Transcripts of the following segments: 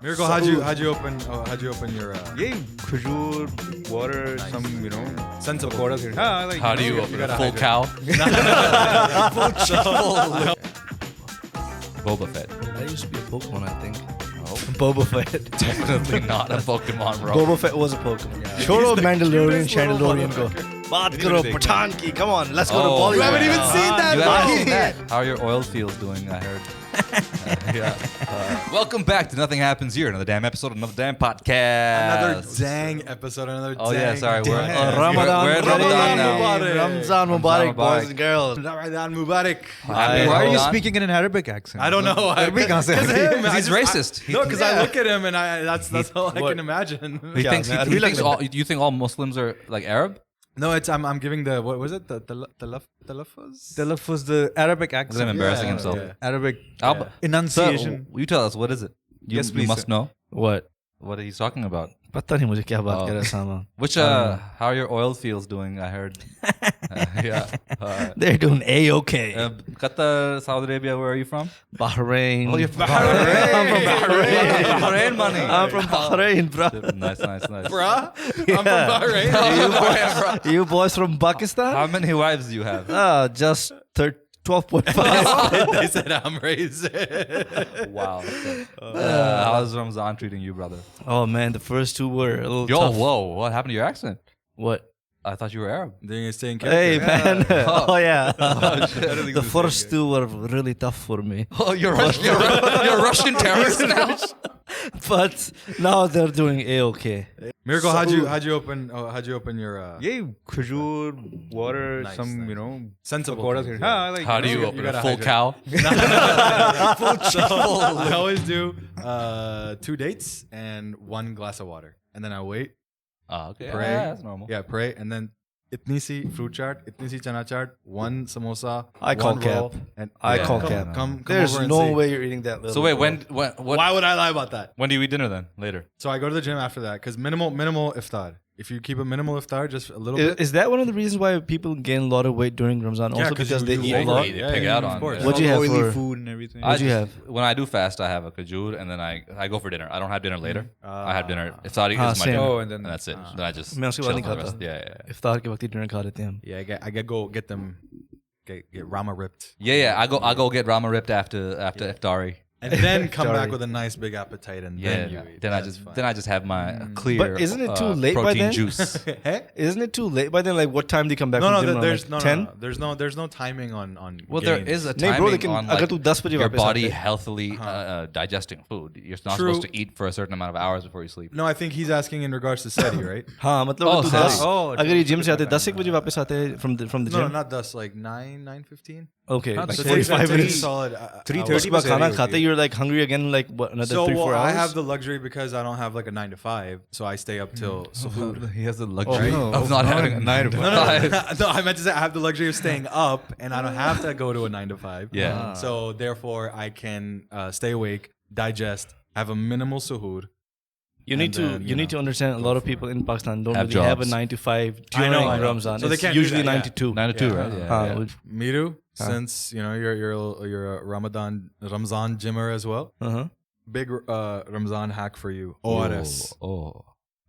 Miracle, how'd you open your Yeah, khajur, water, Nice. some sensible? pakoras. Ah, like, How do you open a full cow? Boba Fett. That used to be a Pokemon, I think. Oh, Boba Fett. definitely not a Pokemon, bro. Boba Fett was a Pokemon. Choro Mandalorian, Chandalorian ko. Baat karo Pathaan ki. Come on, let's go to Bollywood. You haven't even seen that, You haven't buddy. seen that. How are your oil fields doing? I heard. Welcome back to Nothing Happens Here. Another damn episode, another damn podcast. Another dang episode, another Oh dang. yeah, sorry. We're Ramadan we're in Ramadan now. Mubarak. Ramadan Mubarak, boys and girls. Ramadan Mubarak. Happy Why are you Ramadan. speaking in an Arabic accent? I don't know. Because him. He's racist. No, because I look at him and that's all I can imagine. He thinks man, he thinks all. You think all Muslims are like Arab? No, I'm giving the what was it the lafaz? Talaffuz, the Arabic Is him accent. embarrassing Yeah, himself? yeah. Arabic So, enunciation. you tell us, what is it? Yes, you please, must sir. know What? what he's talking about. Pata nahi mujhe kya baat Oh. kar raha Sama. Which how are your oil fields doing? I heard. They're doing A-okay. Qatar, Saudi Arabia. Where are you from? Bahrain. Oh, you're from Bahrain. I'm from Bahrain. Bahrain money. I'm from Bahrain, bro. Nice. Bruh, I'm from Bahrain. You boys from Pakistan? How many wives do you have? Just 12.5. They said I'm racist. Wow. How's Ramadan treating you, brother? Oh man, the first two were a little Yo, tough. whoa! What happened to your accent? What? I thought you were Arab. Then you stay in Hey man. Oh yeah. think The it's the first same, two were really tough for me. Oh, you're a Russian terrorist now. But now they're doing A-okay. Miracle, how'd you open your Yeah, khajur, water, Nice, some nice. sensible pakoras. things, Ah, like, How do you you open a gotta full hydrate. cow? I always do 2 dates and 1 glass of water, and then I wait, Oh, okay. pray. Yeah, that's normal. Yeah, pray, and then itni si fruit chaat, itni si chana chaat, 1 samosa, I call 1 roll, cap. and I Yeah. call come, cap. Come There's over and no see. way you're eating that little. So wait, bro. what? Why would I lie about that? When do you eat dinner then? Later. So I go to the gym after that because minimal iftar. If you keep a minimal iftar, just a little bit. Is that one of the reasons why people gain a lot of weight during Ramadan? Yeah, Also 'cause because you- they you eat a overeat. lot? They pig out on. of course. Yeah. What'd you have oily for- food and everything? What'd you have? When I do fast, I have a kajur, and then I go for dinner. I don't have dinner later. I have dinner. If Saudi is my same. dinner, Oh, and then and that's it. Then I just मैं उसके chill बाद नहीं for the खाता। rest. Yeah. Iftar के वक्त ही dinner खा लेते हैं हम। Yeah, I get go get them, get Rama ripped, Yeah. I go get Rama ripped after iftari. and then come Sorry. back with a nice big appetite, and Yeah. then you eat. Then I That's fine. just have my clear. But isn't it too late by protein then? juice. Hey? Isn't it too late by then? Like what time do you come back No, from no, gym? there's like no, 10? there's no timing on. Well, gains. there is a नहीं timing bro, लेकिन on अगर like तू 10 बजे your वापस body आते- healthily digesting food. You're not True. supposed to eat for a certain amount of hours before you sleep. No, I think he's asking in regards to SETI, right? हाँ मतलब Oh, अगर तू sorry. 10 Oh, अगर ये gym से आते 10 एक बजे वापस आते हैं from the No, gym. not thus. Like 9:15. Okay, Not like so 45 pretty minutes. solid. 3:30 उसके बाद खाना खाते you're like hungry again like what another So 3-4 I hours. have the luxury because I don't have like a 9 to 5, so I stay up till suhoor. He has the luxury no. of not having a 9 to 5. No, I meant to say I have the luxury of staying up, and I don't have to go to a 9 to 5. Yeah. So therefore, I can stay awake, digest, have a minimal suhoor. You need And to then, you you need to know, understand a lot of people in Pakistan don't Have really have a jobs. 9 to 5 I during know. Ramadan. So they It's can't do usually that, 9 yeah. to 2. 9 to 2, Yeah. right? हाँ, Yeah. वो- Miru, since you know you're a Ramazan gymmer as well. uh-huh. Big Ramazan hack for you. ORS.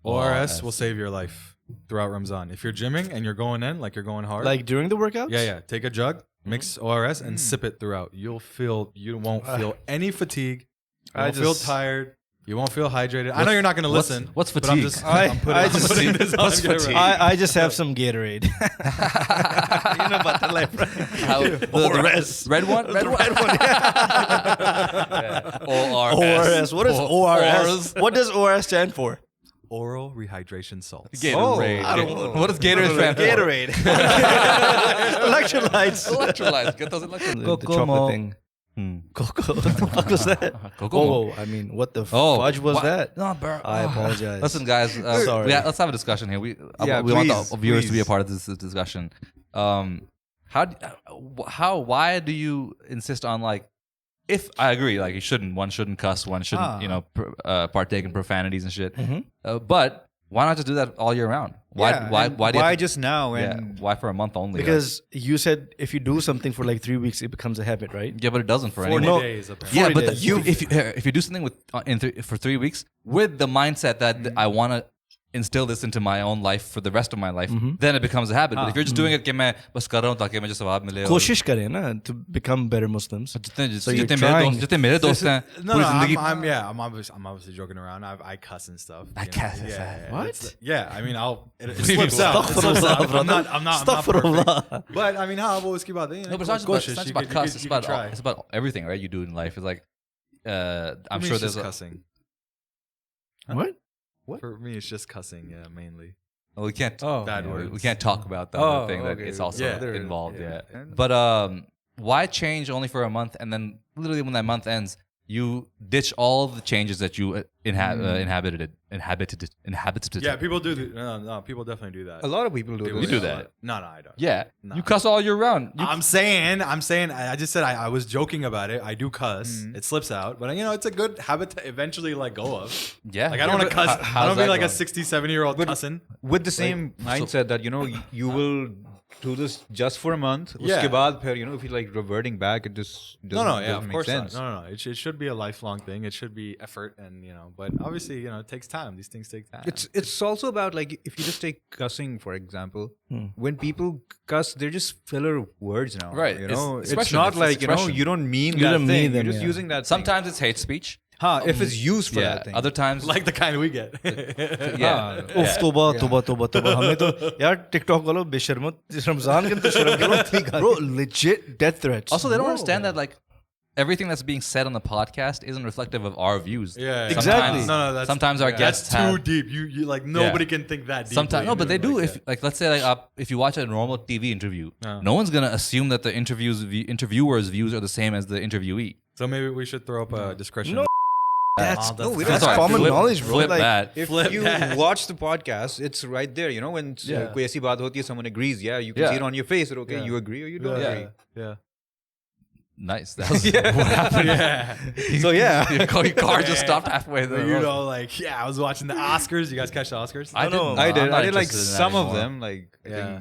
ORS will save your life throughout Ramazan. If you're gymming and you're going in, like you're going hard. Like during the workouts? Yeah. Take a jug, mix ORS, and sip it throughout. You won't feel any fatigue. You won't feel tired. You won't feel hydrated. I know you're not going to listen. What's but I'm fatigue? just, I- I'm putting, I I'm just- putting this on. what's Get it fatigue? right. I just have some Gatorade. You know about the life, right? The red one? Red one? ORS. ORS. What is ORS? What does ORS stand for? Oral rehydration salts. Gatorade. I don't- What does Gatorade stand for? Gatorade. Electrolytes. Electrolytes. Get those electrolytes. The chocolate thing. Coco. What the fuck was that? Cocoa. Oh, I mean, what the Oh, fudge was what? that? No, bro. I apologize. Listen, guys. Sorry. Let's have a discussion here. We Yeah, want please, the viewers to be a please. part of this discussion. Why do you insist on like? If I agree, like one shouldn't cuss, one shouldn't, partake in profanities and shit. Mhm. But Why not just do that all year round? Why do you have Why to- just now? yeah, And why for a month only? Because you said if you do something for like 3 weeks, it becomes a habit, right? yeah, but it doesn't for 40 anyone. days. Apparently. Yeah, 40 but days. if you do something with for 3 weeks with the mindset that I want to instill this into my own life for the rest of my life, then it becomes a habit. But if you're just doing it कि मैं बस कर रहा हूँ ताकि मुझे सवाब मिले, कोशिश करें ना to become better Muslims. So you're जितने trying. मेरे दोस्त हैं No, पूरी no, जिंदगी I'm obviously joking around. I cuss and stuff. I you know? cuss. Yeah, What? yeah, I mean, it slips out. It slips out. I'm not perfect. But I mean, how वो उसकी बात है. No, but it's not just about cuss. It's about everything, right? You do in life. It's like I'm sure there's cussing. What? For me, it's just cussing. Yeah, mainly. we can't Bad you know, words. we can't talk about the other thing that it's also involved. Yeah. But why change only for a month and then literally when that month ends, you ditch all the changes that you inhabited. Yeah, people do. No, people definitely do that. a lot of people do. You this. do that. No, I don't. Yeah. No. You cuss all year round. I'm saying. I just said I was joking about it. I do cuss. It slips out, but it's a good habit to eventually let go of. Yeah. Like I don't want to cuss. I don't be like a 67-year-old cussing. With the same mindset that you will do this just for a month. Yeah. Uske baad phir, if you're like reverting back, it just doesn't, Yeah, doesn't of make course sense. not. No. It should be a lifelong thing. It should be effort, and but obviously, it takes time. These things take time. It's also about like if you just take cussing for example, when people cuss, they're just filler words now. Right. You It's know, it's expression. not It's like expression. you don't mean You that don't thing. mean them, You're just yeah. using that. Sometimes it's hate speech. if it's used for that thing. Other times like the kind we get. yeah. उफ तौबा हमें तो यार TikTok वालों बेशर्मो रमजान के तो शर्म करो bro legit death threats. Also, they don't understand that like everything that's being said on the podcast isn't reflective of our views. Yeah, Exactly. That's sometimes our guests that's too have, deep. You like nobody can think that deep. Sometimes no, but they do. If like let's say like if you watch a normal TV interview, no one's gonna assume that the interviewer's views are the same as the interviewee. So maybe we should throw up a discretion. No. That's I'm sorry, common knowledge, bro. Flip Like, that. If Flip you that. watch the podcast, it's right there. When कोई ऐसी बात होती है, someone agrees. Yeah, you can see it on your face. Okay, you agree or you don't agree. Yeah. Nice. That was what happened. Yeah. So yeah, Your car just stopped halfway there. I was watching the Oscars. You guys catch the Oscars? I didn't. I did. I'm not I did like interested in that some of anymore. them. Like Yeah.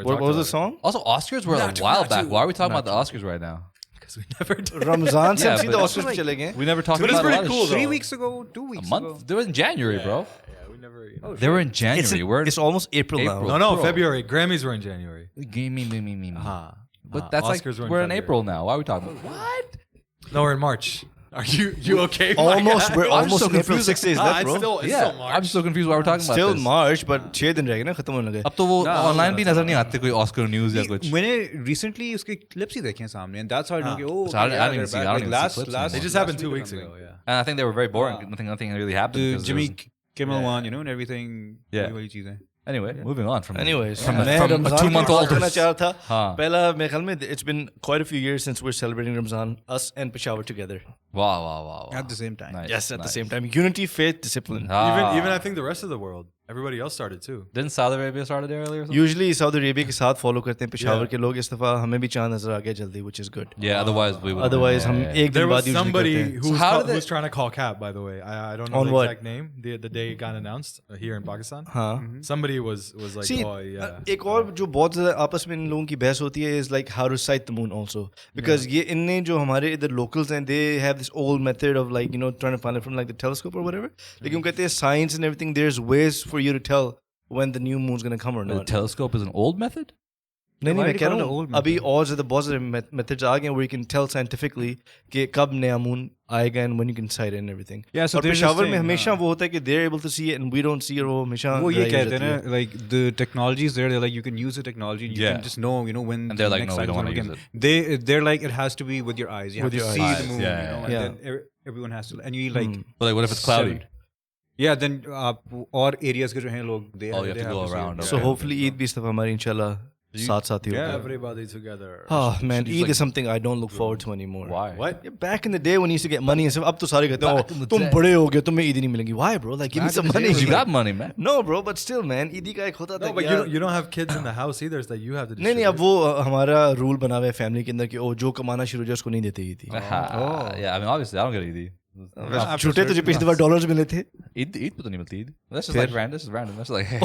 what was the song? Also, Oscars were a while back. Why are we talking about the Oscars right now? Because we never did. Ramzan से Yeah, हम सीधे but- Oscars पे चले गए. We never talked But it's about pretty a lot of cool, shit. 3 weeks ago, 2 weeks A month? They were in January, bro. Yeah, we never. They were in January. It's almost April now. April. No, Bro. February. Grammys were in January. Me. But that's Oscars were like we're in February. April now. Why are we talking about what? No, we're in March. Are you okay? my Almost, guy? we're I'm almost so in April. confused. 6 days left, bro. It's still March. I'm so confused why we're talking Still about this. March, but 6 दिन रह गए ना खत्म होने लगे. अब तो वो ऑनलाइन भी नजर नहीं आते कोई ऑस्कर न्यूज़ या कुछ. मैंने recently उसके clips ही देखे हैं सामने, and that's how I know कि So I didn't even see- I don't even see last clips last. They just happened 2 weeks ago. Yeah. And I think they were very boring. Nothing really happened. The because there Jimmy was- Kimmel one, and everything. Yeah. वही चीजें. Anyway, moving on from Anyways, from मैं a Ramzan 2-month-old. करना चाह रहा था. हाँ. पहला मेरे ख्याल में it's been quite a few years since we're celebrating Ramzan, us and Peshawar together. Wow. At the same time. Nice, Yes, at the nice. same time. Unity, faith, discipline. Even I think the rest of the world, everybody else started too. Didn't Saudi Arabia start it earlier or something? Usually Saudi Arabia के साथ follow करते हैं Peshawar के लोग. इस दफा हमें भी चांद नजर आ गया जल्दी, which is good. Yeah, otherwise we would. Otherwise हम एक There दिन was बाद usually somebody करते हैं. who was, how did who's trying to call cap, by the way. I don't know On the what? exact name. The day it got announced here in Pakistan. हाँ. Somebody was like, See, oh yeah. एक और जो बहुत ज़्यादा आपस में इन लोगों की बहस होती है is like how to sight the moon also, because ये इनने जो हमारे इधर locals हैं, they have this old method of like trying to find it from like the telescope or whatever. लेकिन वो कहते हैं science and everything, there's ways for you to tell when the new moon's gonna come or The not. telescope is an old method? नहीं Why मैं do कह you रहा call it हूँ old अभी और ज़्यादा बहुत सारे methods आ गए हैं where you can tell scientifically कि कब नया moon आएगा and when you can sight it and everything. Yeah, so और there's this पेशावर में thing, हमेशा वो होता है कि they're able to see it and we don't see it, वो हमेशा वो ये लड़ाई हो कहते हैं जाती है. ना, like the technology is there. They're like you can use the technology. You Yeah. can just know, when. And they're the like, next no, we don't cycle's wanna gonna use begin. They're like it has to be with your eyes. You With have your to see eyes. the moon. Yeah, And yeah. then everyone has to, and you like. But like, what if it's cloudy? Yeah, then आप और areas के जो हैं लोग, they Oh, you have they to go see it. around, So okay. hopefully Eid भी इस दफा हमारी इंशाल्लाह साथ साथ ही होगा. Everybody together. Oh man, Eid is something I don't look forward to anymore. Why? What? Yeah, back in the day when you used to get money and stuff, अब तो सारे कहते हैं, Back in the तुम day. बड़े हो गए, तुम्हें ईद नहीं मिलेगी. Why, bro? Like, give me some money. You got money, man. No, bro, but still, man, Eid का एक होता था No, but you don't have kids in the house either. It's that you have to. नहीं अब वो हमारा rule बना हुआ है फैमिली के अंदर कि ओ जो कमाना शुरू हो जाए उसको नहीं देते Eid. Yeah, I mean, obviously, I don't get Eid. छूटे तुझे पिछली बार डॉलर्स मिले थे. Eid पे तो नहीं मिलती Eid. That's just like random. That's just random. That's just like, hey,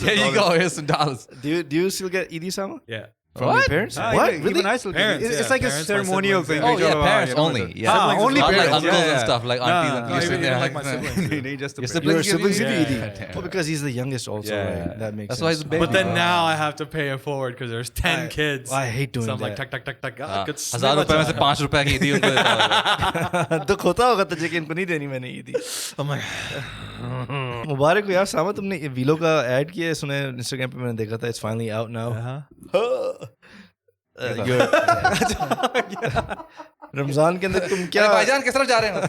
here you go. Here's some dollars. Do you still get Eid Sama? Yeah. From your parents? What? Really? Even I still get Parents, it. It's yeah, like a parents, my ceremonial siblings, thing. Oh yeah, parents only. Yeah, only not parents. like uncles yeah. and stuff, like aunties and No, even yeah. like my siblings. Just the Your parents. siblings Your give you siblings give you Eid? Eid. Oh, because he's the youngest also. Yeah. Right? That makes That's sense. why he's a baby. But then now I have to pay it forward because there's 10 kids. I hate doing So I'm that. like, tuck, tuck, tuck, tuck. हाँ, Good 1000 रुपए में से 5 रुपए की ईदी उनको देता हूँ। दुख होता होगा तुझे कि इनको नहीं देनी मैंने ईदी. I'm like, मुबारक हो यार सामा, तुमने वीलो का ऐड किया है, सुने इंस्टाग्राम पे मैंने देखा था. It's finally out now. Ramzan के अंदर तुम क्या भाईजान किस तरफ जा रहे हो?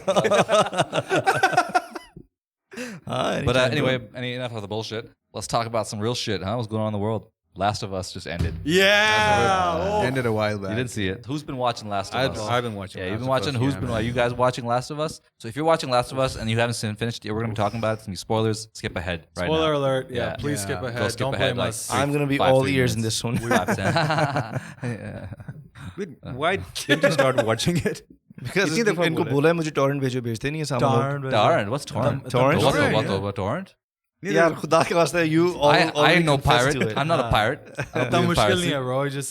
हाँ, But anyway, enough of the bullshit. Let's talk about some real shit, huh? What's going on in the world? Last of Us just ended. yeah. Ended a while back. You didn't see it. Who's been watching Last of Us? I've been watching. Yeah, you've been Last of watching. Us, Who's yeah, been? man. Are you guys watching Last of Us? So if you're watching Last of Us and you haven't finished, we're going to be talking about it. Any spoilers? Skip ahead. Right Spoiler now. alert. Yeah, Yeah. please Yeah. skip Go ahead. skip Don't ahead, blame like, us. I'm gonna be 5, all 3 ears in minutes. this one. 5, 10. Yeah. Wait, why didn't you start watching it? Because इतनी दफा इनको बोला है. बोला है मुझे torrent भेजते नहीं है सामा लोग. Torrent. What's torrent? Torrent? What torrent? यार खुदा के वास्ते you all I already ain't no confessed pirate. to it. I'm not a pirate. I don't इतना believe in मुश्किल piracy. नहीं है, bro. Just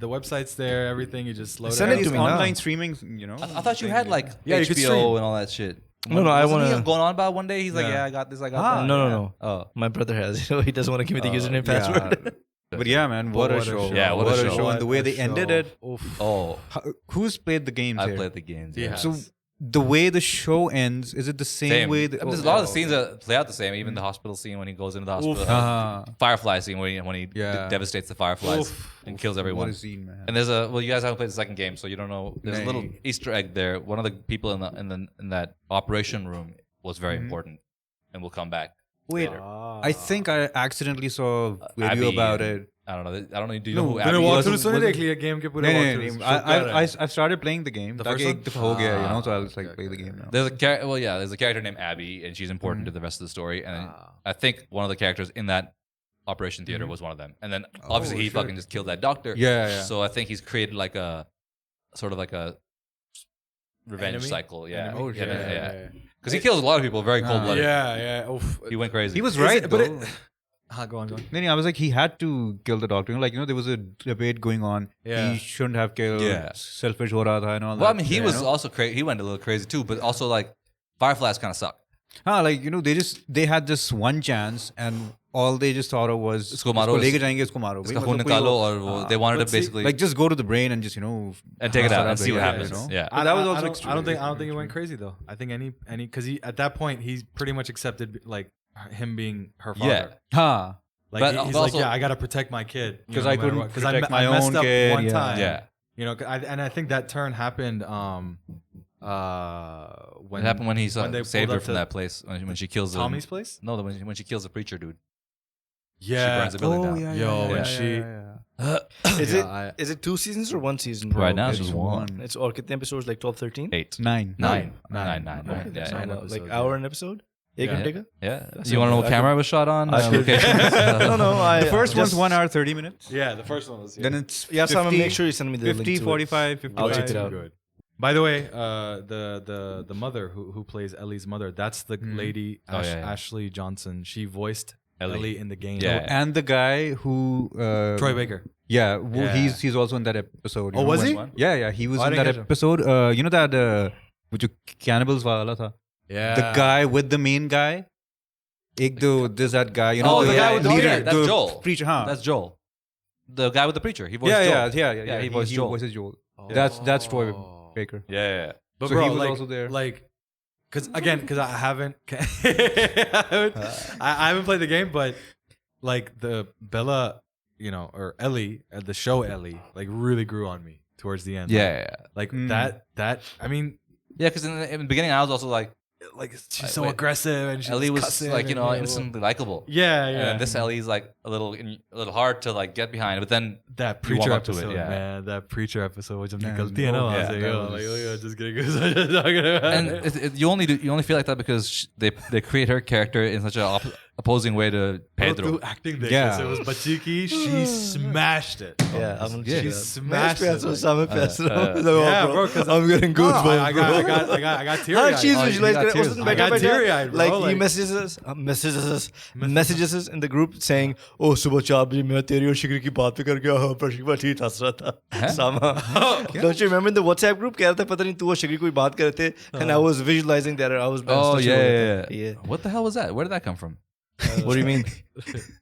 the website's there, everything. You just load Send it. it to These me now. online streaming, you know. I thought you had like Yeah, you could HBO stream. and all that shit. No, I Wasn't he wanna- going on about one day. He's like, Yeah. yeah, I got this, I got that. No. Oh, My brother has. He doesn't want to give me the username password. But yeah, man, what a show! Yeah, what a show. And the way they ended it. oh, Who's played the games I here? played the games. Yeah. Yeah. So the way the show ends, is it the same way? I mean, there's a lot of the scenes that play out the same. Even the hospital scene when he goes into the hospital. Firefly scene when he Yeah. devastates the fireflies and kills What everyone. a scene, man! And there's you guys haven't played the second game, so you don't know. There's a little Easter egg there. One of the people in that operation room was very important, and will come back. Wait, I think I accidentally saw a video Abby about and- it. I don't know. Do you know who तूने Abby walk is? through सुने देख लिया game के पूरे walkthroughs? I've started playing the game. The ताकि first एक दफा हो गया, you know, so I'll just like play the game now. There's a character named Abby, and she's important to the rest of the story. And I think one of the characters in that operation theater was one of them. And then obviously he fucking just killed that doctor. Yeah. So I think he's created like a sort of like a revenge Enemy? cycle. Yeah. Enemy? Oh, Yeah. Because he kills a lot of people very cold blooded. Yeah. Oof. He went crazy. He was right, but though. Go on. I was like, he had to kill the doctor. Like, there was a debate going on. Yeah. He shouldn't have killed. Yeah. Selfish ho raha tha and all that. Well, I mean, he you was know? also crazy. He went a little crazy too, but also like Fireflies kind of suck. Like, they had this one chance and all they just thought of was Isko maro, leke jayenge, isko maro. Iska khun nikalo, or they wanted to basically Like, just go to the brain and just, and take it out and see what happens. Yeah. But that was also I don't extreme. think he went crazy though. I think any because he at that point he's pretty much accepted like him being her father. Yeah. Like But he's also- like, yeah, I gotta protect my kid Because I couldn't because protect my messed own up kid, one yeah. time. Yeah. And I think that turn happened. When What happened when he they saved pulled her up from to that place when she kills Tommy's place? No, when she kills the preacher dude. Yeah. She burns the building down. When Is it 2 seasons or 1 season? Right now it's It's just one. It's or कितने episodes, like 12, 13? 8. 9. 9. Nine. Yeah, That's yeah. nine. Like episodes, hour an episode? एक Yeah. घंटे का? Yeah. You want to know what camera was shot on? Location? No. The first one's 1 hour, 30 minutes. Yeah, the first one was. Then it's Yeah, 50, Simon, make sure you send me the 50, link to it. 45, 55. I'll check it out. Good. By the way, the mother who plays Ellie's mother, that's the lady yeah. Ashley Johnson. She voiced Ellie in the game. Yeah. And the guy who... Troy Baker. Yeah, Yeah. he's also in that episode. Oh, was he? Yeah, he was Oh, I in didn't that catch him. episode. You know that which cannibals wala tha? Yeah. The guy with the main guy. There's that guy. You know, Oh, the guy with the leader, leader. That's the Joel. Preacher, huh? That's Joel. The guy with the preacher. He voiced Joel. Yeah. He voiced Joel. voices Joel. That's Troy Baker. Yeah. But So bro, he was like, also there. Like, because I haven't, I haven't played the game, but like the Bella, or Ellie, the show Ellie, like really grew on me towards the end. Yeah. Like that. I mean, Yeah, because in the beginning I was also like she's so aggressive and she's Ellie was cussing like and, instantly likable. Yeah. And this Ellie's like a little hard to like get behind, but then That you warm preacher up to it, episode, yeah. man. That preacher episode, which I'm Yeah, guilty, I know. I was yeah, like, that yo, was- like, oh, yeah, just getting good. Talking about and it. you only feel like that because they create her character in such a opposing way to Pedro. Through acting there. Yeah. It was Bachiki. She smashed it. Yeah, She smashed it. Yeah, bro. Because I'm getting goosebumps. I got teary How eyed. she's Oh, visualized. you got It tears. I got teary-eyed, bro. Like he Like- messages us in the group saying, "Oh, सुबह 4 बजे मैं तेरी और शिखर की बात पे करके हाँ पर शिखर ठीक हंस रहा था." Sama. Don't you remember in the WhatsApp group? कह रहा था पता नहीं तू और शिखर कोई बात कर रहे थे. And I was visualizing that. I was. Oh yeah. What the hell was that? Where did that come from? What do you mean?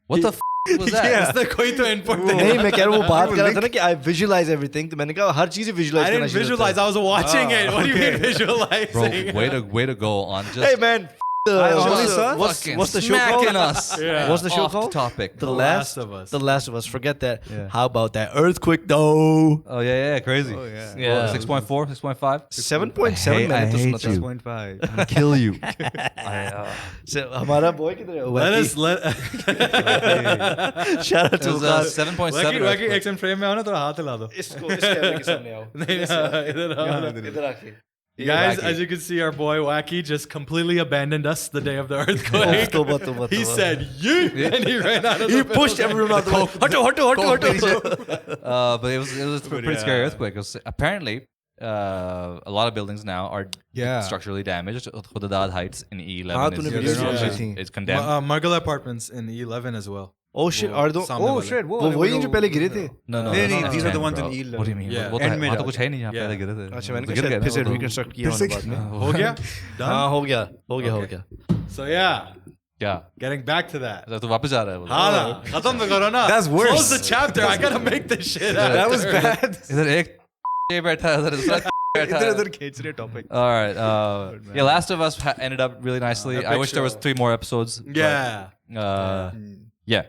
What the was that? इसने कोई तो input नहीं मैं कह रहा हूँ वो बात कर रहा था ना कि I visualize everything. तो मैंने कहा हर चीज़ visualize I करना didn't चाहिए. visualize. I was watching it. What do you mean Bro, visualizing? way to go on just Hey man. What's the show smacking called? us. Yeah. What's the show Off called? topic. The Last of Us. The Last of Us. Forget that. Yeah. How about that earthquake though? Oh yeah, crazy. Oh yeah. Yeah. 6.4, 6.5. 7.7 मैंने तो सुना था. 6.5. I'm gonna kill you. So हमारा boy किधर है? Let us let. Shout out It to was Uqad. 7.7. Wacky action frame में आओ ना थोड़ा हाथ हिला दो. इसको इस कैमरे के सामने आओ. नहीं, इधर आओ. इधर आके. Guys, Wacky. as you can see, our boy Wacky just completely abandoned us the day of the earthquake. Toba. He said, "You," and he ran out of the He pushed building. everyone out the way. Hutto. But it was a pretty scary earthquake. It was, apparently, a lot of buildings now are structurally damaged. Khudadad Heights in E11 हाँ, तूने videos is, देखी. is condemned. Margala Apartments in E11 as well. Oh shit, are those? सामने वाले. shit. वो वही हैं जो पहले गिरे थे. No, नहीं, these are the 10, ones bro. in E11. What do you mean? Yeah. वो तो End में वहाँ तो जाके. कुछ है नहीं यहाँ Yeah. पहले गिरे थे. अच्छा मैंने तो कहा गिर गए फिर से ना वो तो. reconstruct किया होने बाद में. हो गया? Done? हाँ हो गया. So yeah, क्या? getting back to that. तो वापस जा रहा है वो. हाँ ना, खत्म तो करो ना. That's worse. Close the chapter. I gotta make this shit out. That was bad. इधर एक ये बैठा है, उधर दूसरा बैठा है. इधर खींच रहे topic. All right. Yeah, Last of Us ended up really nicely. I epic wish there was show. 3 more episodes. Yeah. But, yeah.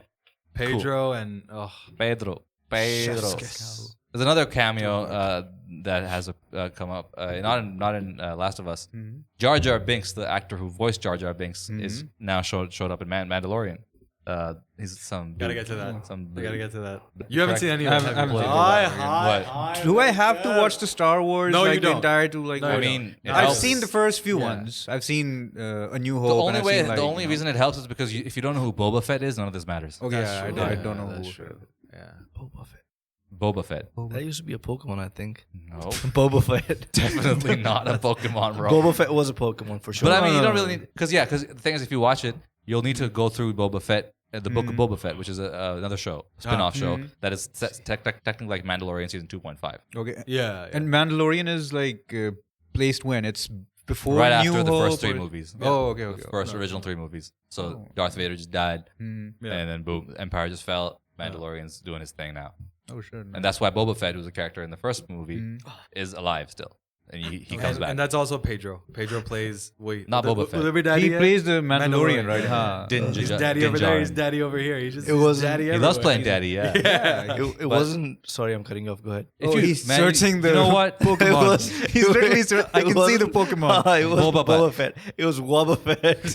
Pedro and Pedro. There's another cameo that has come up. Not in Last of Us. Jar Jar Binks, the actor who voiced Jar Jar Binks, is now showed up in Mandalorian. He's some. gotta get to that. Some. We gotta get to that. You haven't seen any of it. I haven't seen What? Do I have to watch the Star Wars? No, like you the don't. entire to like? No, I you mean, it I've helps. seen the first few Yeah. ones. I've seen A New Hope. The and only I've way, seen, like, the only reason it helps is because if you don't know who Boba Fett is, none of this matters. Okay, That's yeah, true. I don't know That's who. true. Yeah. Boba Fett. That used to be a Pokemon, I think. No, Boba Fett. definitely not a Pokemon, bro. Boba Fett was a Pokemon for sure. But I mean, you don't really need because the thing is, if you watch it, you'll need to go through Boba Fett, the Book of Boba Fett, which is another show, spin-off show that is technically like Mandalorian season 2.5. Okay. Yeah. And Mandalorian is like placed when it's before Right New after the Hope first 3 or- movies. Oh, okay. The first original 3 movies. So Darth Vader just died, and then boom, Empire just fell. Mandalorian's doing his thing now, Oh shit. and that's why Boba Fett, who's a character in the first movie, is alive still, and he comes back. And that's also Pedro. Pedro plays. Not Boba Fett. Will there be daddy He yet? plays the Mandalorian, right? Yeah. Huh. He's daddy over there. He's daddy over here. He's just It wasn't- daddy He everywhere. loves playing daddy. Yeah. Yeah. It wasn't. Sorry, I'm cutting you off. Go ahead. If you- He's man, searching the you know what? Pokemon. He's literally. I can see the wasn't- Pokemon. It was Boba Boba Fett. It was Wobba Fett.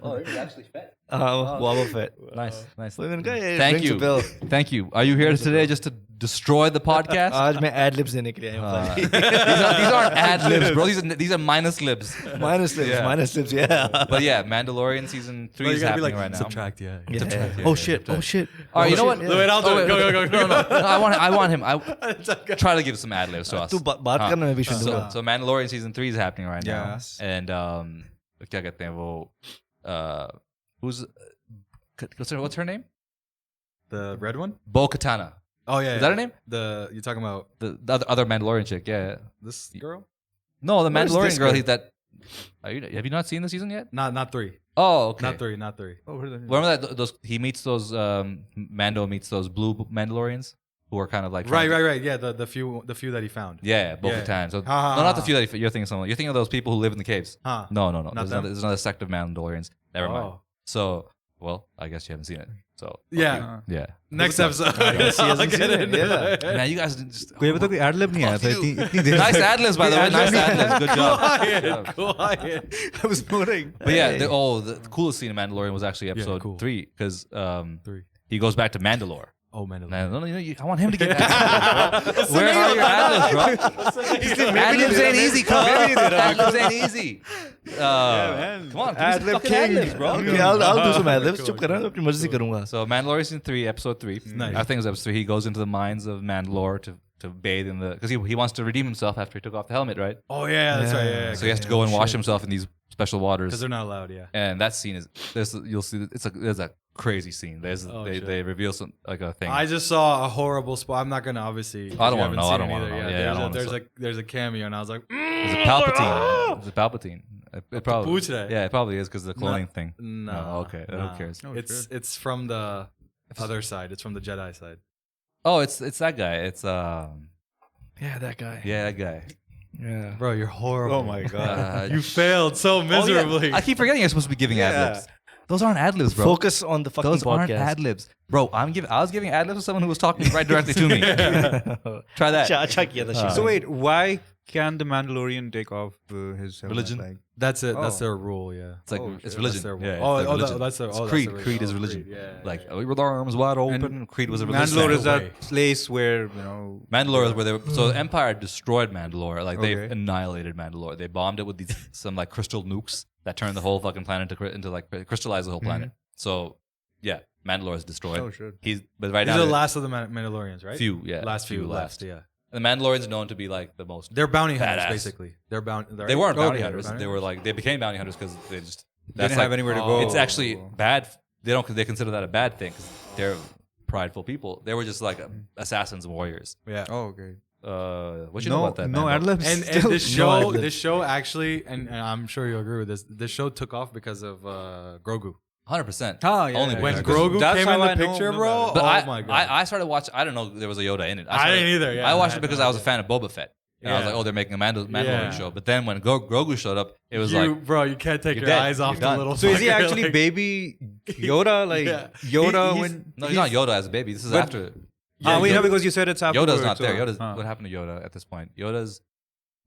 Oh, it was actually Fett. Wobba Fett. Nice. Thank you. Bill. Thank you. Are you here today just to destroy the podcast? आज मैं ad libs देने के लिए आया हूँ. these aren't ad libs, bro. These are minus libs. Minus libs. Yeah. But yeah, Mandalorian season 3 Well, is you gotta be happening like right now. subtract. Yeah. Yeah. Oh shit. All right, you know what? Wait, I'll do it. Go. No, I want him. Try to give some ad libs to us. तू बात करना मैं भी सुन दूँगा. So Mandalorian season 3 is happening right now. Yes. And क्या कहते हैं वो who's what's her name? The red one? Bo-Katan. Oh yeah. Is that her name? You're talking about The other Mandalorian chick, yeah. this girl? No, the Where's Mandalorian this girl. girl? He's that. Have you not seen the season yet? Not 3. Oh, okay. Not 3. Not 3. Oh, where's the- Remember that those he meets those Mando meets those blue Mandalorians who are kind of like Right. Yeah. The few that he found. Yeah, Bo-Katan. So Ha, ha, no, not ha. the few that you're thinking of someone. You're thinking of those people who live in the caves. Huh. No. Not There's them? another sect of Mandalorians. Never mind. Oh. So, well, I guess you haven't seen it. So Yeah. yeah. Next episode. guess he hasn't I'll get seen it, into yeah. it. Man, you guys just कोई बता कोई ad lib नहीं आया था इतनी देर nice ad-libs, by the way. Nice ad-libs. Good job. Quiet. I was noting. But yeah, the coolest scene in Mandalorian was actually episode cool. 3 because 3. he goes back to Mandalore. Oh, Mandalorian. No, I want him to get ad-libs. Where are your ad-libs, bro? Ad-libs ain't easy, cuz. Ad-libs ain't easy. Come on, ad-lib kings, bro. Okay, I'll do some ad-libs. Chup karna, apni marzi se karunga. So Mandalorian season 3, episode 3. Nice. I think it was episode 3. He goes into the mines of Mandalore to bathe in the, because he wants to redeem himself after he took off the helmet, right? Oh yeah, that's right. Yeah, So he has to go and wash himself in these special waters. because they're not allowed. Yeah. And that scene is you'll see there's a crazy scene. They reveal some like a thing. I just saw a horrible spot. I'm not gonna obviously. I don't want to know. I don't wanna know. Yeah, I don't wanna there's a cameo, and I was like, There's a Palpatine. There's a Palpatine. It probably. Putre. Yeah, it probably is because of the cloning thing. No. Oh, okay. Who cares? It's from the other side. It's from the Jedi side. Oh, it's that guy. It's Yeah, that guy. yeah, that guy. Yeah. Bro, you're horrible. Oh my god. You failed so miserably. I keep forgetting you're supposed to be giving ad-libs. Those aren't ad-libs, bro. Focus on the fucking Those aren't podcast. ad-libs. Bro, I was giving ad-libs to someone who was talking right directly to me. Try that. Acha kiya tha Shiva. So wait, why can the Mandalorian take off his helmet? Religion? Like, That's it. That's Oh. their rule. Yeah. It's like Oh, it's shit. religion. That's their Yeah, rule. it's their religion. That's their. It's Oh, Creed. that's their Creed is religion. religion. Yeah. Like with our arms wide open. Creed was a religion. Mandalore is Way. that place where Mandalore Mandalore is where they were. So the Empire destroyed Mandalore. Like they Okay. annihilated Mandalore. They bombed it with these some like crystal nukes that turned the whole fucking planet into like crystallized the whole planet. So yeah, Mandalore is destroyed. Oh shit. But right These now are the last of the Mandalorians, right? last few left. left. Yeah. And the Mandalorians known to be like the most. They're bounty hunters, Badass. basically. They weren't They bounty hunters. They were like they became bounty hunters because they just They didn't have anywhere to go. It's actually bad. They consider that a bad thing because they're prideful people. They were just like assassins and warriors. Yeah. Oh, okay. What you know about that? No man? ad-libs. And Still this show actually, and I'm sure you'll agree with this. This show took off because of Grogu. 100%. Oh, yeah. Only When because- Grogu That's came how in the I know picture, about bro. it. But Oh my god! I started watching. I don't know there was a Yoda in it. I didn't either. Yeah, I watched had it because no I was a idea. fan of Boba Fett. And I was Yeah. like, oh, they're making a Mandalorian Yeah. show. But then when Grogu showed up, it was Bro, you can't take you're your dead. eyes off You're the done. little. So is he fucker, actually like- baby Yoda? Like Yeah. Yoda He's- when? no, he's not Yoda as a baby. This is But- after. wait, no, Yoda- because you said it's after. Yoda's not there. What happened to Yoda at this point? Yoda's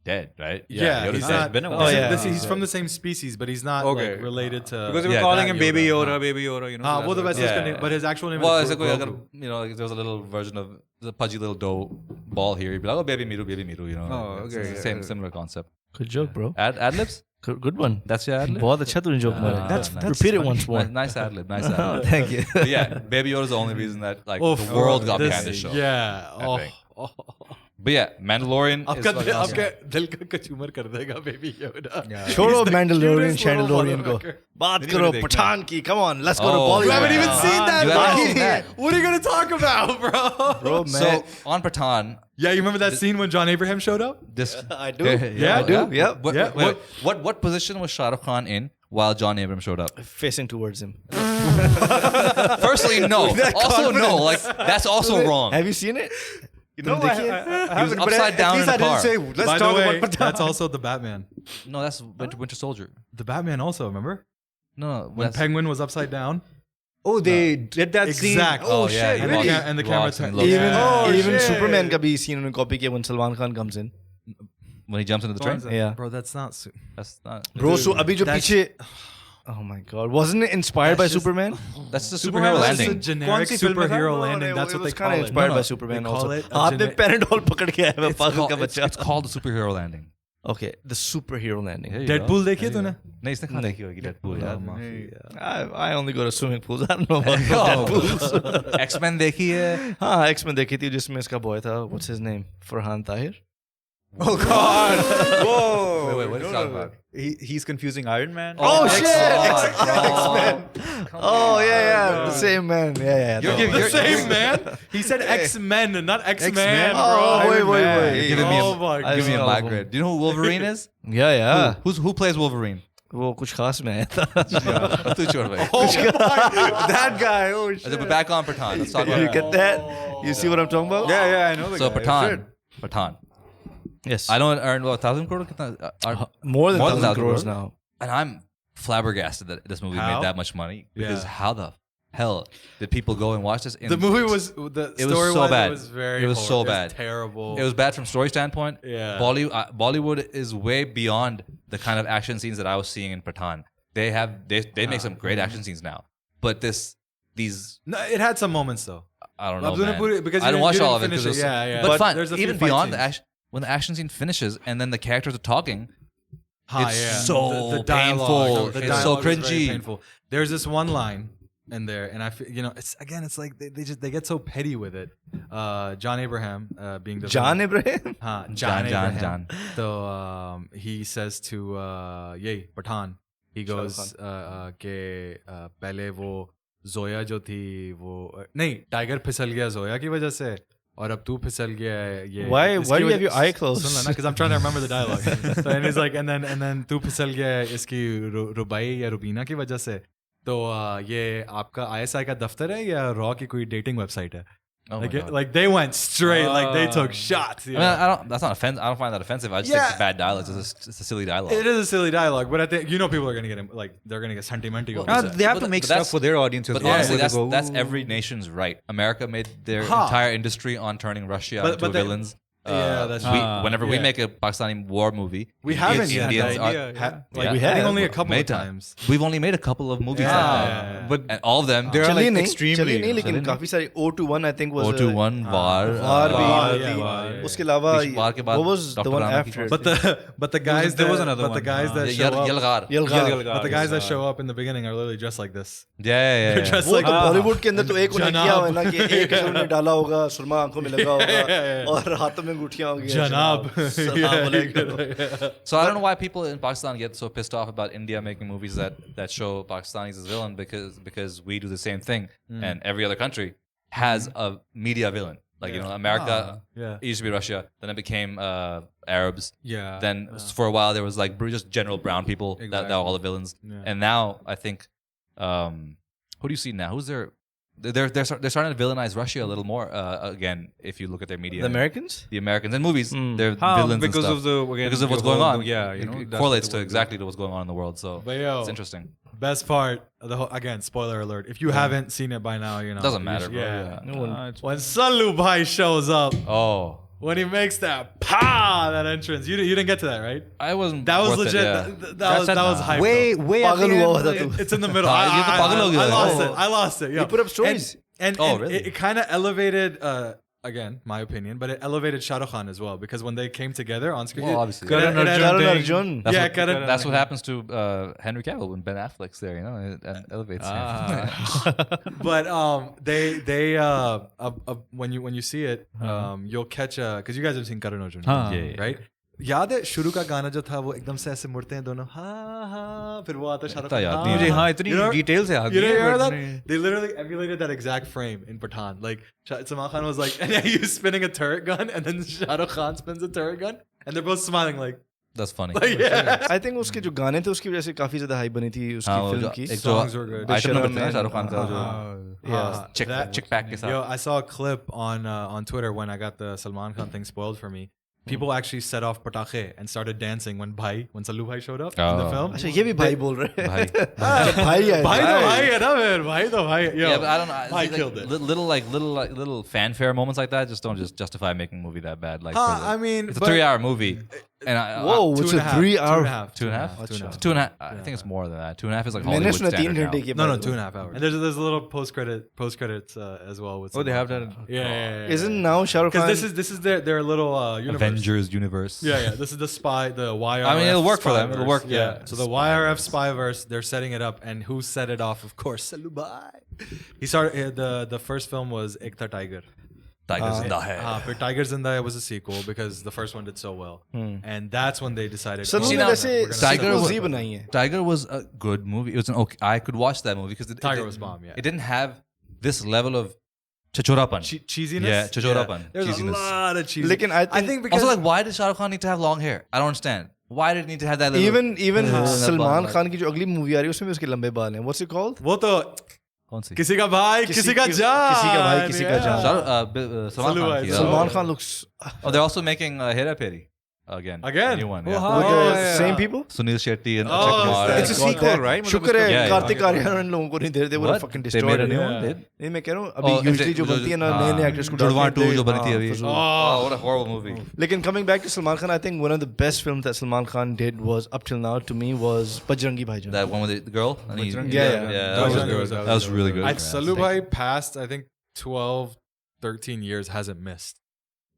dead, right? Yeah, Yoda's he's dead. not. It's been a this while. is- Oh, yeah. this- he's from the same species, but he's not Okay. like, related to. Because they were Yeah, calling that him Baby Yoda. Yoda, Baby Yoda. You know. so Well, the that's best Yeah. name, but his actual name Well, is it's like, Grogu. like there was a little version of the pudgy little dough ball here. You'd be like, oh, baby Miru, you know. Oh, It's okay, the yeah, same, yeah. similar concept. Good joke, bro. Ad-libs? Good one. That's your ad-lib? बहुत अच्छा तूने joke मारा. That's Repeat it once more. Nice ad-lib, nice ad-lib. Thank you. But yeah, Baby Yoda's the only reason that like Oof. the world got This- behind this show. Yeah. I think. But yeah, Mandalorian is आपका fucking awesome. आपका दिल का कचूमर कर देगा Baby Yoda. Yeah. छोड़ो He's the Mandalorian, cutest little Chandalorian को. motherfucker. बात Didn't करो even think पठान की. Come on, let's go to Oh, Bollywood. You haven't Yeah. even seen that, You haven't seen that. What are you gonna talk about, bro? Bro, man. So on Pathaan, Yeah, you remember that scene when John Abraham showed up? this I do. Yeah, I do. Yep. What position was Shahrukh Khan in while John Abraham showed up? Facing towards him. Firstly, no. That Also, no. confidence. Like that's also wrong. Have you seen it? No, तुम I देखिए? haven't. But upside at down least in a I didn't car. say. Let's By talk the way, about Pathaan. that's also the Batman. No, that's Winter Soldier. The Batman also, remember? No, When that's, Penguin was upside down? Oh, they did that scene. Exactly. Oh, Oh, yeah, shit! he Really? walks- And the he camera walks and turns- looks. Even Oh, even shit. Superman का भी scene उन्होंने copy किया when Salman Khan comes in. when he jumps into the train. Yeah. Bro, that's not. That's not. Bro, so अभी जो That's- पीछे. Oh my God! Wasn't it inspired by That's just- Superman? That's the Superman superhero was just landing. a generic कौन सी film में था? superhero No, landing. no, That's it what was they kind call of it. inspired No, by no. Superman They call also. it a हाथ में gene- Panadol पकड़ के आया है It's पागल called, का बच्चा. it's called the superhero landing. Okay, the superhero landing. There you go. Deadpool देखी There you तूने? go. नहीं इसने कहाँ देखी होगी Deadpool यार? I only go to swimming pools. I don't know about Deadpool. X-Men देखी है? हाँ, X-Men देखी थी जिसमें इसका boy था. What's his name? Farhan Tahir. Oh God! Whoa! Wait, what are you talking about? He's confusing Iron Man. Oh, shit! X-Men. Oh yeah, the same man. Yeah. You're no. giving- The you're- same man? He said X-Men and not X-Man, X-Men, bro. Oh wait. You're giving me a, Oh my give me a God. migraine. Do you know who Wolverine is? Yeah. Who plays Wolverine? वो कुछ खास में आया था. तू छोड़ भाई. That guy. Oh shit! But back on Pathaan. Let's talk about You it. get that? You see what I'm talking about? Yeah, I know the So guy. Pathaan. Yes. I don't earn what 1,000 crore. More than 1,000 1,000 crores crores now. And I'm flabbergasted that this movie How? made that much money because Yeah. how the hell did people go and watch this? The movie was the It was story so bad. It was very. It was so horrible. bad. Terrible. It was bad from story standpoint. Yeah. Bollywood is way beyond the kind of action scenes that I was seeing in Pathaan. They make some great action scenes now, but this these. No, it had some moments though. I don't know, man. Because I didn't watch all of it. Finish it. Yeah. But fine. There's a even few beyond fight when the action scene finishes and then the characters are talking, it's yeah. so the dialogue, painful. The it's so dialogue is very cringy. painful. There's this one line in there, and I feel, it's like they get so petty with it. John Abraham being the John villain. Abraham? John Abraham. John. So he says to Pathaan, he goes कि पहले वो जोया जो थी वो नहीं tiger फिसल गया जोया की वजह से और अब तू फिसल गया है ये Why do you have your eye closed? सुन लेना because I'm trying to remember the dialogue. So, and he's like and then तू फिसल गया है इसकी रुबाई या रुबीना की वजह से तो ये आपका ISI का दफ्तर है या रॉ की कोई डेटिंग वेबसाइट है. Like they went straight, like they took shots. I mean, that's not offensive. I don't find that offensive. I just think it's bad dialogue. It's a silly dialogue. It is a silly dialogue, but I think people are gonna get they're gonna get sentimental. They have to make stuff for their audience. But honestly, that's every nation's right. America made their entire industry on turning Russia into villains. That's true. Whenever we make a Pakistani war movie, we haven't yet. We have only a couple of times. We've only made a couple of movies like that. But and all of them, they're like extremely. चलिए नहीं लेकिन काफी सारे 021 I think was 021 War भी उसके अलावा what was the one after? But the guys there was another one. But the guys that show up, Yalgar. but the guys that show up in the beginning are literally dressed like this. Yeah. They're dressed वो like तो बॉलीवुड के अंदर तो एक उन्हें किया हुआ है ना कि एक ने डाला होगा सुरमा आंखों में लगा होगा और हाथों में अंगूठियां होंगी. So I don't know why people in Pakistan get so pissed off about India making movies that show Pakistanis as villain because we do the same thing and every other country has a media villain. Like America it used to be Russia, then it became Arabs. Then for a while there was like just general brown people that are all the villains. And now I think who do you see now? Who's there? They're starting to villainize Russia a little more again. If you look at their media, The Americans in movies, they're villains because and stuff. because of what's going on. It correlates to exactly what's going on in the world. So it's interesting. Best part of the whole, again, spoiler alert. If you haven't seen it by now, doesn't matter, bro. When Sallu Bhai shows up, when he makes that that entrance, you didn't get to that, right? I wasn't. That was worth legit. It, That was hype. Way at the end. It's in the middle. I lost it. You put up stories. And really? it kind of elevated. Again, my opinion, but it elevated Shahrukh Khan as well because when they came together on screen, obviously, Karan Arjun. That's what happens to Henry Cavill when Ben Affleck's there. It elevates him. But they when you see it, you'll catch because you guys have seen Karan Arjun, right? याद है शुरू का गाना जो था वो एकदम से ऐसे मुड़ते हैं दोनों हाँ फिर वो आता शाहरुख खान मुझे हाँ इतनी डिटेल से याद नहीं है. They literally emulated that exact frame in Pathaan. Like Salman Khan was like, and he was spinning a turret gun, and then Shahrukh Khan spins a turret gun, and they're both smiling like. That's funny. Like, yeah. I think उसके जो गाने थे उसकी वजह से काफी ज्यादा hype बनी थी उसकी फिल्म की. Songs were good. Item number 3 था शाहरुख खान का जो chick pack के साथ. Yo, I saw a clip on Twitter when I got the Salman Khan thing spoiled for me. People actually set off patakhe and started dancing when Sallu Bhai showed up in the film. अच्छा ये भी भाई बोल रहे हैं. भाई है ना फिर भाई तो भाई. Yeah, but I don't know. Bhai killed it. Little fanfare moments like that just don't justify making a movie that bad. Like I mean, it's a 3-hour movie. And it's a 3 hour. 2.5. 2.5. I think it's more than that. 2.5 is like Hollywood standard now. No, 2.5 hours. And there's a little post credits as well with. They have that. Yeah. Isn't now Shahrukh Khan? Because this is their little universe. Avengers universe. Yeah. This is the YRF. I mean, it'll work for them. It'll work. Yeah. So the YRF Spyverse, they're setting it up, and who set it off? Of course, Sallu Bhai. He started the first film was Ek Tha Tiger. Tiger Zinda Hai. But Tiger Zinda Hai was a sequel because the first one did so well, and that's when they decided. Tiger was a good movie. It was an okay. I could watch that movie because Tiger was bomb. Yeah, it didn't have this level of chachorapan. Cheesiness. Yeah, chachorapan. There's cheesiness. a lot of cheese. I think because also like why did Shahrukh Khan need to have long hair? I don't understand. Why did it need to have that little... Even Salman Khan की जो अगली movie आ रही है उसमें भी उसके लंबे बाल हैं. What's it called? वो तो किसी का भाई किसी का जान. Salman Khan looks. Oh, they're also making Hera Peri. again. Again? A new one. Oh, Yeah. how? With the yeah. same people? Sunil Shetty and Oh, Akshay Kumar. It's a sequel, right? शुक्र है Yeah, Kartik Aaryan इन लोगों को नहीं दे रहे. They would have What? fucking They destroyed made a it. new Yeah. one, did? नहीं मैं कह रहा हूँ अभी usually जो बनती है ना नए नए actors को जुड़वा डालते 2 हैं, जो बनी थी हाँ, अभी. फजूल. Oh, what a horrible movie. लेकिन coming back to Salman Khan, I think one of the best films that Salman Khan did was up till now to me was Bajrangi Bhaijaan. That one with the girl? And he- Bajrangi, yeah. That was good. That was really good. Sallu Bhai past, I think, 12, 13 years hasn't missed.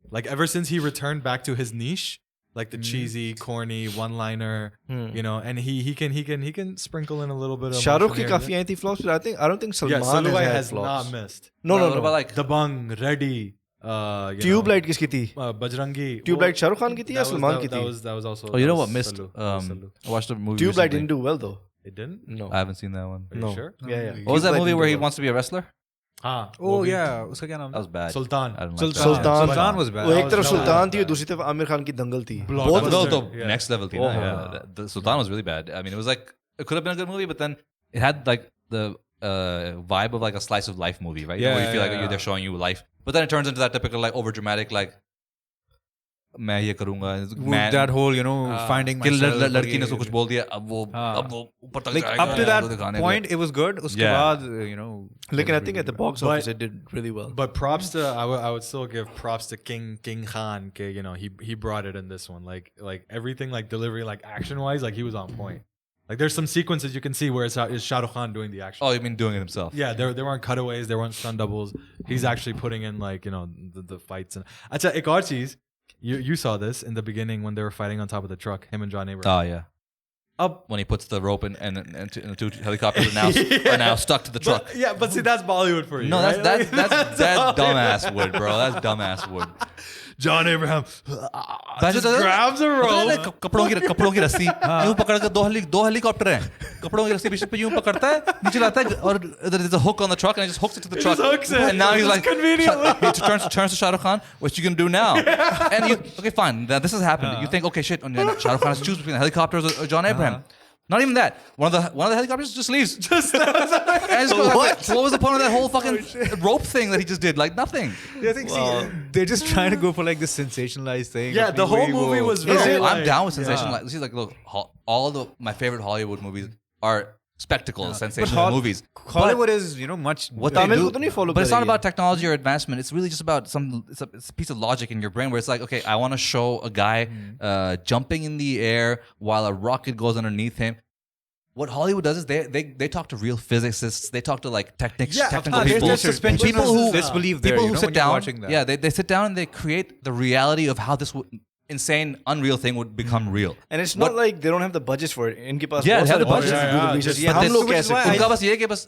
Like, ever since he returned back to his niche, like the cheesy, corny one-liner, you know, and he can sprinkle in a little bit of Shahrukh ki emotion काफी here आई थी flops, but I don't think and there. Salman Yeah, Sallu Bhai has has flops. not missed. No. What about like The Bung, Ready, Tube-Light किसकी थी? Bajrangi. Tube-Light Shahrukh Khan की थी या Salman की थी? That was also. Oh, you know that what was missed? Sallu. That was Sallu. I watched a movie. Tube-Light recently. didn't do well though. It didn't? No. I haven't seen that one. Are you sure? Yeah. What was that Tube-Light movie didn't where do he well. wants to be a wrestler? हाँ. Oh yeah, उसका क्या नाम That was bad. Sultan. I didn't like that. Sultan was bad. वो एक तरफ no, सुल्तान no, थी और दूसरी तरफ आमिर खान की दंगल थी. Blockbuster. Both the Yeah. next level thing. Oh, Yeah. The Sultan was really bad. I mean, it was like it could have been a good movie, but then it had like the vibe of like a slice of life movie, right? Yeah, Where you feel like yeah. they're showing you life, but then it turns into that typical like over dramatic like मैं ये करूँगा. With that whole, you know, finding कि myself. लड़की ने उसको कुछ बोल दिया अब वो ऊपर तक Like जाएगा, up to that दिखाने के point, लिए. it was good. उसके Yeah. बाद, you know. लेकिन I think at the box But- office it did really well. But props to I would still give props to King Khan. You know, he brought it in this one. Like everything, like delivery, like action wise, like he was on point. Like there's some sequences you can see where it's Shahrukh Khan doing the action. Oh, you mean doing it himself? Yeah, there weren't cutaways, there weren't stunt doubles. He's actually putting in like, you know, the fights and अच्छा एक और चीज, you saw this in the beginning when they were fighting on top of the truck, him and John Abraham. Oh yeah. Up when he puts the rope in and the two helicopters are now stuck to the truck. But see, that's Bollywood for you. No, right? that's dumbass wood, bro. That's dumbass wood. John Abraham just तो- grabs a rope. कपड़ों की रस्सी यूं पकड़ कर दो helicopter हैं कपड़ों की रस्सी पीछे पे यूं पकड़ता है नीचे लाता है और there's a hook on the truck and he just hooks it to the truck hooks it. and now he's Just like conveniently. he turns to Shahrukh Khan, what you gonna do now? And you okay fine, now this has happened, you think okay shit, and then Shahrukh Khan has to choose between the helicopters or John Abraham. Not even that. One of the helicopters just leaves. And just goes, what was the point of that whole fucking rope thing that he just did? Like nothing. I think they're just trying to go for like this sensationalized thing. Yeah, the whole movie was very I'm down with sensational. See, like look, all my favorite Hollywood movies are spectacles, sensational movies. Hollywood is, you know, much. What Tamil they को तो नहीं follow but it's not करेगी. about technology or advancement. It's really just about it's a piece of logic in your brain where it's like, okay, I want to show a guy jumping in the air while a rocket goes underneath him. What Hollywood does is they talk to real physicists. They talk to like technical people. There's suspension People who of disbelief there. people you who know, sit when you're down. watching that. Yeah, they sit down and they create the reality of how this insane, unreal thing would become real. And it's not like they don't have the budgets for it. इनके पास Yeah, बहुत they have सारे the budget. budgets Yeah, Google research. but हम this- लोग which is कैसे why करें? उनका बस ये कि बस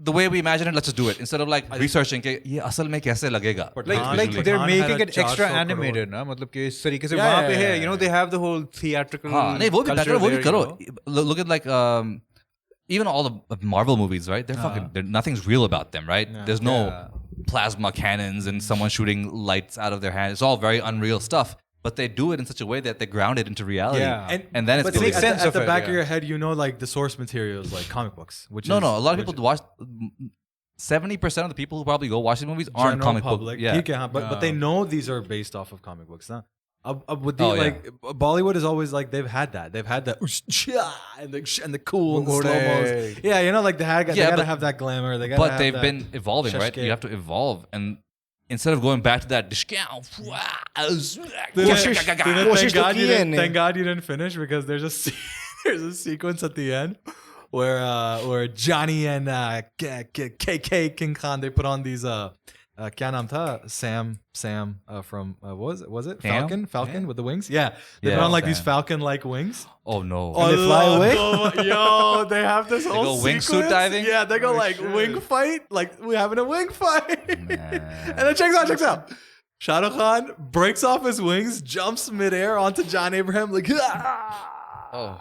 the way we imagine it, let's just do it instead of like researching कि ये असल में कैसे लगेगा. Like Visually. they're Khan making had a it extra 400 animated ना मतलब कि इस तरीके से Yeah, वहाँ yeah, पे yeah, है, you know, they have the whole theatrical हाँ, नहीं वो भी culture better, वो भी there, you करो. know. Look at like even all the Marvel movies, right? Nothing's real about them, right? There's no plasma cannons and someone shooting lights out of their hands. It's all very unreal stuff. But they do it in such a way that they ground it into reality. Yeah. And then it's But see, believable. sense at of the it, back yeah. of your head, you know, like the source material is like comic books, which No, is, no. A lot of which people watch. 70% of the people who probably go watch these movies aren't general comic book. public. Yeah. ठीक है, हाँ, but they know these are based off of comic books. Huh? With the, Oh, yeah. like Bollywood is always like they've had that and the cool and the slow mos. Yeah, you know, like they gotta but- have that glamour. They gotta But have they've that been evolving, right? shashke. You have to evolve. And instead of going back to that, Thank God you didn't finish because there's a sequence at the end where Johnny and KK King Khan, they put on these क्या नाम था? Sam from what was it? Falcon with the wings. Yeah, they put on like these Sam. falcon-like wings. Oh no. And they fly away? Yo, they have this whole go wingsuit sequence. diving? Yeah, they go like wing fight, like we're having a wing fight. And then check out. Shahrukh Khan breaks off his wings, jumps midair onto John Abraham, like. Oh.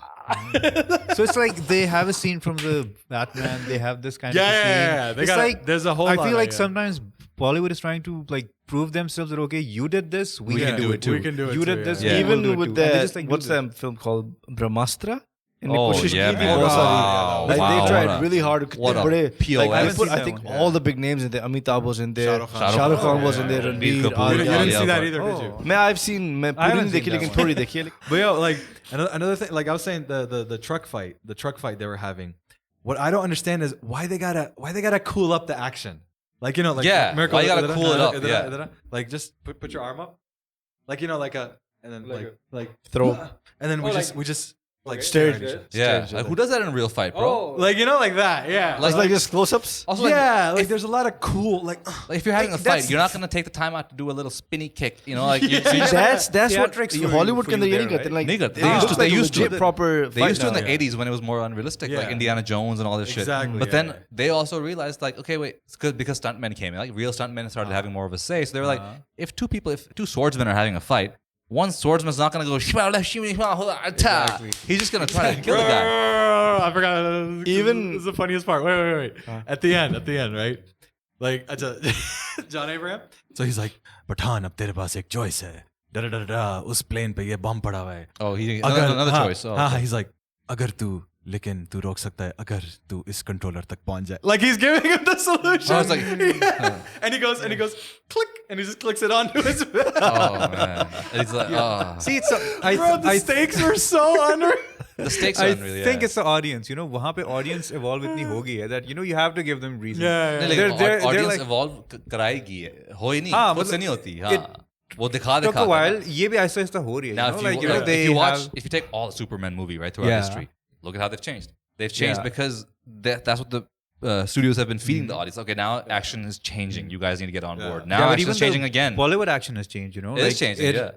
So it's like they have a scene from the Batman. They have this kind of a scene. Yeah. It's like there's a whole. I lot feel of, like sometimes Bollywood is trying to like prove themselves that okay, you did this, we can do it too. We can do it you too, did this, yeah. we will Even do it with too. And they that, just, like, do what's this. that film called? Brahmastra? इन्हें कोशिश की थी man. बहुत सारी. Wow. Like they Wow. tried really hard. What a बड़े, POS. like I think all the big names in there. Amitabh was in there. Shahrukh Khan was in there. Ranbir Ranbir, Kapoor. You Alia. didn't see that either, did you? मैं I've seen मैं पूरी नहीं देखी लेकिन थोड़ी देखी है. But yo, like another thing, like I was saying, the truck fight they were having. What I don't understand is why they gotta cool up the action. Like, you know, like Yeah, Miracle, why you gotta cool it up, yeah. Like just put your arm up, like, you know, like a, and then like Throw. and then we just like Stare at each each other. other. Yeah, like who does that in real fight, bro? Like, you know, like that, yeah. It's like just close-ups. Also, like, Yeah, like there's a lot of cool, like if you're having a fight, you're not gonna take the time out to do a little spinny kick, you know, like you That's what Theatrics for Hollywood you के अंदर ये there, नहीं करते. Like नहीं करते. they used to They like used to. legit proper. They used to in fight the 80s when it was more unrealistic, like Yeah. Indiana Jones and all this shit. Exactly, But then yeah. they also realized, like, okay, wait, it's good because stuntmen came in, like real stuntmen started having more of a say. So they were like, if two swordsmen are having a fight, one swordsman's not gonna go. Exactly. He's just gonna try to kill the guy. I forgot. Even- this is the funniest part. Wait. At the end, right? Like John Abraham. So he's like, Pathaan, अब तेरे पास एक choice है. Da उस plane पे ये bomb पड़ा हुआ है. Oh, he अगर- another हाँ, choice. Oh, हाँ, okay. he's like, अगर तू रोक सकता है अगर तू इस controller तक पहुंच जाए. Like he's giving him the solution. I was like, Yeah. and he goes, click, and he just clicks it onto his. oh man, it's like, oh. See, it's Bro, the stakes were so unreal. The stakes are I unreal. think yeah. it's the audience. You know, वहाँ पे audience evolve इतनी हो गई है that you know you have to give them reason. Yeah. नहीं, लेकिन They're audience like- evolve कराएगी है, हो ही नहीं, हाँ, खुद से मतलब नहीं होती, हाँ. वो दिखा Took a while. के. ये भी आहिस्ता आहिस्ता हो रही है. Now, You know, like you know, if they you watch, have. if you take all the Superman movie right throughout Yeah. history, look at how they've changed. They've changed Yeah. because that's what the studios have been feeding the audience. Okay, now action is changing. You guys need to get on board. Now Yeah, but action even is changing the again. Bollywood action has changed. You know, It is changing, yeah.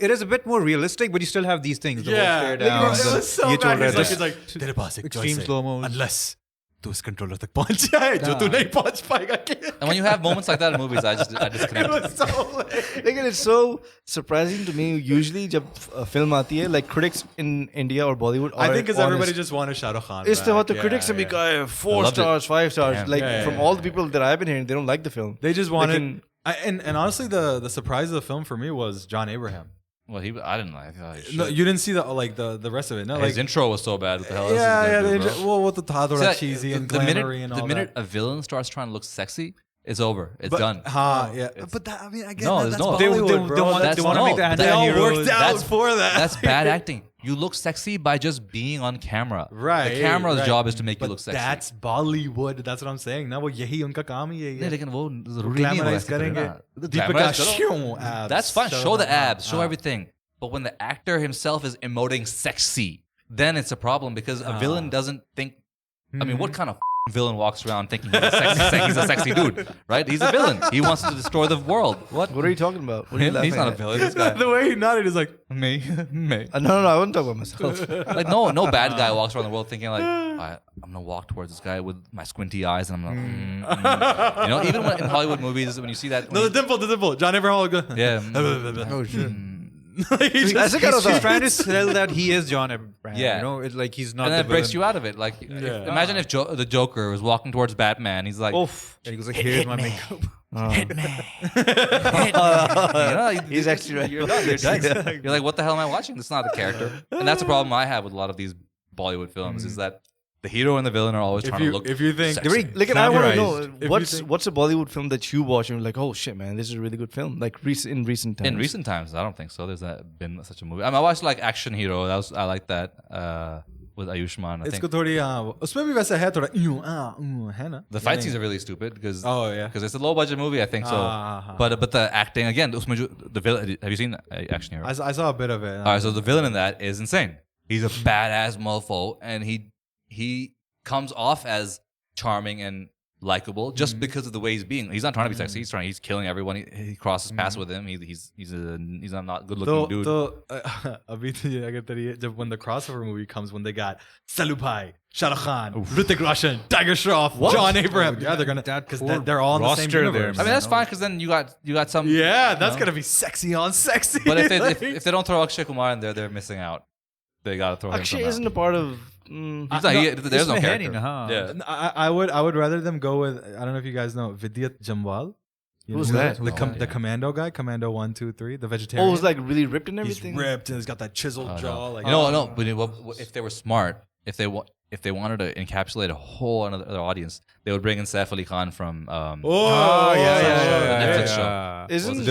It is a bit more realistic, but you still have these things. The whole Yeah, stare like, downs, it the was so ये चल bad. रहा है, He's like, तेरे पास एक extreme choice है, slow-mos. unless तू इस controller तक पहुंच जाए जो तू नहीं पहुंच पाएगा. And when you have moments like that in movies, I disconnect. It was so late. Like it's so surprising to me. Usually, जब film आती है, like critics in India or Bollywood, I think because everybody honest. just wanted Shahrukh Khan. It's the back. what the critics have been 4 loved it. stars, 5 stars. Damn. Like Yeah, from all the people that I've been hearing, they don't like the film. They just wanted. can- And honestly, the surprise of the film for me was John Abraham. Well, I didn't like. No, you didn't see the rest of it. No, His like intro was so bad. What the hell is yeah, this the gonna do, intro- bro? well, with the See, thought like, cheesy and the minute, glamoury and all the minute that. a villain starts trying to look sexy, it's over. It's But, done. yeah. But that, I mean, I guess No, that's there's no- Bollywood, they bro. want That's to make the no, They all anti-heroes. worked out That's- for that. That's bad acting. You look sexy by just being on camera. Right. The camera's right. job is to make you But look sexy. That's Bollywood. That's what I'm saying. ना वो यही उनका काम ही यही नहीं, है. लेकिन वो जरूरी नहीं है Glamorize वैसे करना. करेंगे. Glamorize Deepika, करो. shoo, abs. That's fine. Show the abs. Show Ah. everything. But when the actor himself is emoting sexy, then it's a problem because a villain doesn't think. I mean, what kind of villain walks around thinking he's a sexy dude, right? He's a villain. He wants to destroy the world. What? What are you talking about? What are you Him? He's laughing not a at? villain. This guy. The way he nodded is like, Me. No, I wasn't talking about myself. Like no bad guy walks around the world thinking like I'm gonna walk towards this guy with my squinty eyes and I'm like, you know, even when in Hollywood movies when you see that, no, the dimple. John Abraham will go. yeah, Oh shit. He just- ऐसे करो He's था. trying to sell that he is John Abraham. Yeah. You know, it's like he's not and the then it breaks villain. you out of it. Like, imagine if the Joker was walking towards Batman. He's like, Oof. And he goes like, here's my makeup. you know, He's actually right. You're done. You're done. You're like, what the hell am I watching? This is not the character. And that's a problem I have with a lot of these Bollywood films is that the hero and the villain are always trying to look. if you think sexy. Like, I want to know If you what's a Bollywood film that you watch and you're like, oh shit, man, this is a really good film. Like in recent times. In recent times, I don't think so. There's been such a movie. I watched like Action Hero. I like that with Ayushmann. I इसको think थोड़ी उसमें भी वैसा है थोड़ा है ना. the fight scenes are really stupid because Oh, yeah. because it's a low budget movie. I think so. But the acting again. उसमें जो the villain. Have you seen Action Hero? I saw a bit of it. All right, so the villain in that is insane. He's a badass mofo, and he comes off as charming and likable just because of the way he's being. He's not trying to be sexy. He's killing everyone. He crosses paths with him. He's a not good looking dude. तो अभी तो ये अगर तेरी जब when the crossover movie comes when they got Sallu Bhai, Shahrukh Khan, Hrithik Roshan, Tiger Shroff, John Abraham. Yeah, they're gonna because they're all in the same roster there, universe. I mean, that's fine because then you got some. Yeah, that's gonna be sexy on sexy. But if they don't throw Akshay Kumar in there, they're missing out. They gotta throw him Akshay somehow. isn't a part of. He's not, there's no इसमें है character. नहीं ना, हाँ. Yeah. I would rather them go with I don't know if you guys know Vidyat Jamwal. Who's that? The commando guy, Commando 1, 2, 3, the vegetarian. Oh, he's like really ripped and everything. He's ripped and he's got that chiseled jaw. Like no. But if they were smart, if they wanted to encapsulate a whole another audience, they would bring in Saif Ali Khan from yeah. the Netflix show. Isn't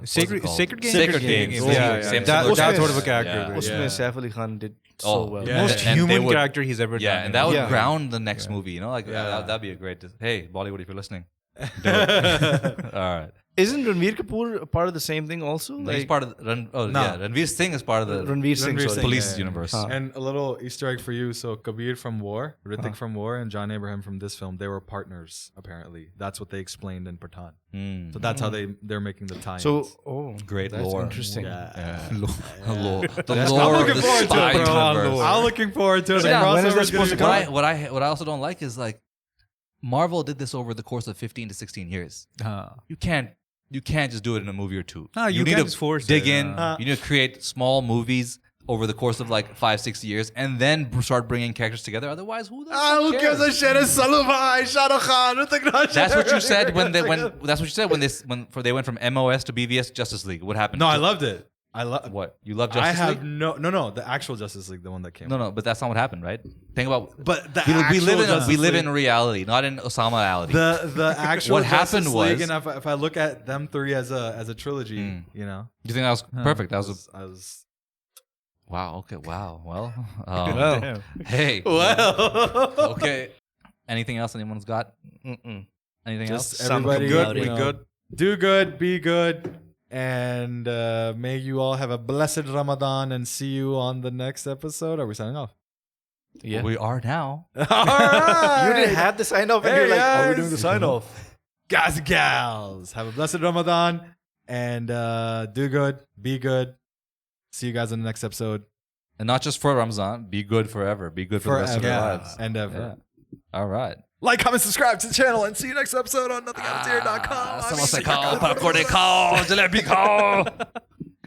Sacred Games. That sort of a character. Usme Saif Ali Khan did so well. Most human character he's ever done. Yeah, and that would ground the next movie. You know, like that'd be a great. Hey, Bollywood, if you're listening, do it. All right. Isn't Ranveer Kapoor a part of the same thing also? No, he's part of Ranveer Singh is part of the Ranveer Singh police universe. And a little Easter egg for you. So Kabir from War, Hrithik from War, and John Abraham from this film, they were partners, apparently. That's what they explained in Pathaan. So that's how they're making the tie-ins. So, great that's lore. interesting. Lore. The I'm lore looking of the forward to spy it, bro. universe. I'm looking forward to it. Yeah, when is that supposed to come? What I also don't like is like Marvel did this over the course of 15 to 16 years. You can't just do it in a movie or two. No, you need can't to just force dig it. in. You need to create small movies over the course of like 5-6 years, and then start bringing characters together. Otherwise, who cares? a shit? It's Sallu, Bhai, Shahrukh Khan, Hrithik Roshan. That's what you said when they went from MOS to BVS Justice League. What happened? No, I loved it. I love What you love Justice I League? have no the actual Justice League, the one that came. No, but that's not what happened, right? Think about. But the we live in reality, not in Osama-ality. The actual What Justice happened League, was- and if I look at them three as a trilogy, you know, You think that was perfect? That was I was wow. Okay. Wow. Well. Well. Hey. well. Okay. Anything else anyone's got? Anything else? Just everybody good, you we know, good. Do good, be good, and may you all have a blessed Ramadan. And see you on the next episode. Are we signing off? Yeah. We are now. All right. You didn't have the sign off, and Hey, you're like, "Are we guys. doing the sign off?" Guys and gals, have a blessed Ramadan, and do good, be good. See you guys in the next episode. And not just for Ramadan. Be good forever. Be good for the rest of your lives. and ever. Yeah. All right. Like, comment, subscribe to the channel, and see you next episode on nothingelsehere.com. Samosa call, popcorn call, jalebi call.